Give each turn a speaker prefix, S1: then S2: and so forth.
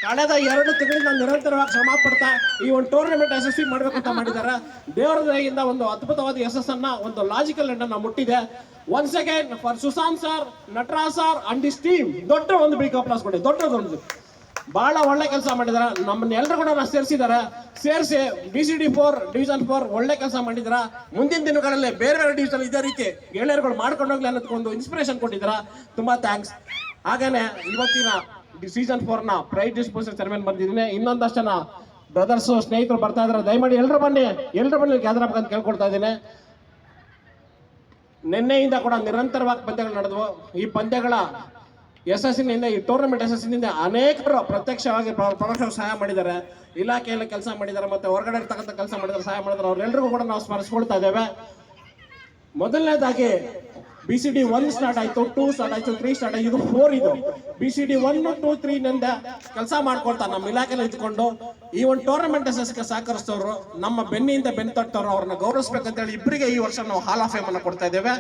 S1: ಕಳೆದ 2 ತಿಂಗಳಿಂದ ನಿರಂತರವಾಗಿ ಶ್ರಮ ಪಡ್ತಾ ಈ ಒಂದು ಟೂರ್ನಮೆಂಟ್ ಯಶಸ್ವಿ ಮಾಡ್ಬೇಕಂತ ಮಾಡಿದ್ದಾರೆ. ದೇವರ ದಯೆಯಿಂದ ಒಂದು ಅದ್ಭುತವಾದ ಯಶಸ್ಸನ್ನ, ಒಂದು ಲಾಜಿಕಲ್ ಎಂಡ್ ಅನ್ನ ಮುಟ್ಟಿದೆ. Once again for Sushant sir, Nataraj sir and this team ದೊಡ್ಡ ಒಂದು ಬಿಗ್ ಅಪ್ಲಾಸ್ ಕೊಡಿ. ದೊಡ್ಡದೊಂದು ಬಹಳ ಒಳ್ಳೆ ಕೆಲಸ ಮಾಡಿದಾರೆ. ನಮ್ಮನ್ನ ಎಲ್ಲರೂ ಕೂಡ ಸೇರಿಸಿದ್ದಾರೆ. ಸೇರಿಸಿ BCD4 ಡಿವಿಷನ್ 4 ಒಳ್ಳೆ ಕೆಲಸ ಮಾಡಿದಾರ. ಮುಂದಿನ ದಿನಗಳಲ್ಲಿ ಬೇರೆ ಬೇರೆ ಡಿವಿಷನ್ ಇದೇ ರೀತಿ ಗೆಳೆಯರುಗಳು ಮಾಡ್ಕೊಂಡು ಹೋಗ್ಲಿ ಅನ್ನೋದಕ್ಕೊಂದು ಇನ್ಸ್ಪಿರೇಷನ್ ಕೊಟ್ಟಿದ್ದೀರಾ. ತುಂಬಾ ಥ್ಯಾಂಕ್ಸ್. ಹಾಗೇನೆ ಇವತ್ತಿನ ಸೀಸನ್ 4 ನ ಪ್ರೈಸ್ ಡಿಸ್ಟ್ರಿಬ್ಯೂಷನ್ ಸೆರೆಮನಿ ಬಂದಿದ್ದೀನಿ. ಇನ್ನೊಂದಷ್ಟು ಜನ ಬ್ರದರ್ಸ್ ಸ್ನೇಹಿತರು ಬರ್ತಾ ಇದ್ದಾರೆ. ದಯಮಾಡಿ ಎಲ್ಲರೂ ಬನ್ನಿ ಗ್ಯಾದರ್ ಆಗ್ಬೇಕಂತ ಕೇಳ್ಕೊಳ್ತಾ ಇದ್ದೀನಿ. ನಿನ್ನೆಯಿಂದ ಕೂಡ ನಿರಂತರವಾಗಿ ಪಂದ್ಯಗಳು ನಡೆದವು. ಈ ಪಂದ್ಯಗಳ ಯಶಸ್ಸಿನಿಂದ, ಈ ಟೂರ್ನಮೆಂಟ್ ಯಶಸ್ಸಿನಿಂದ ಅನೇಕರು ಪ್ರತ್ಯಕ್ಷವಾಗಿ ಪರೋಕ್ಷವಾಗಿ ಸಹಾಯ ಮಾಡಿದ್ದಾರೆ. ಇಲಾಖೆಯಲ್ಲಿ ಕೆಲಸ ಮಾಡಿದ್ದಾರೆ, ಮತ್ತೆ ಹೊರಗಡೆ ಇರ್ತಕ್ಕಂಥ ಕೆಲಸ ಮಾಡಿದ್ದಾರೆ, ಸಹಾಯ ಮಾಡಿದ್ದಾರೆ. ಅವರೆಲ್ಲರಿಗೂ ಕೂಡ ನಾವು ಸ್ಮರಿಸ್ಕೊಳ್ತಾ ಇದ್ದೇವೆ. ಮೊದಲನೇದಾಗಿ BCD1 ಸ್ಟಾರ್ಟ್ ಆಯ್ತು, 2 ಸ್ಟಾರ್ಟ್ ಆಯ್ತು, 3 ಸ್ಟಾರ್ಟ್ ಆಯ್ತು, ಇದು 4 ಇದು. BCD1, 2, 3 ನಿಂದ ಕೆಲಸ ಮಾಡ್ಕೊಳ್ತಾ ನಮ್ಮ ಇಲಾಖೆಯಲ್ಲಿ ಇದ್ಕೊಂಡು ಈ ಒಂದು ಟೂರ್ನಮೆಂಟ್ ಯಶಸ್ಸಿಗೆ ಸಹಕರಿಸ್ತವ್ರು, ನಮ್ಮ ಬೆನ್ನಿಂದ ಬೆನ್ನು ತಟ್ಟವ್ರು, ಅವ್ರನ್ನ ಗೌರವಿಸ್ಬೇಕಂತ ಹೇಳಿ ಇಬ್ಬರಿಗೆ ಈ ವರ್ಷ ನಾವು ಹಾಲ್ ಆಫ್ ಫೇಮ್ ಅನ್ನು ಕೊಡ್ತಾ ಇದ್ದೇವೆ.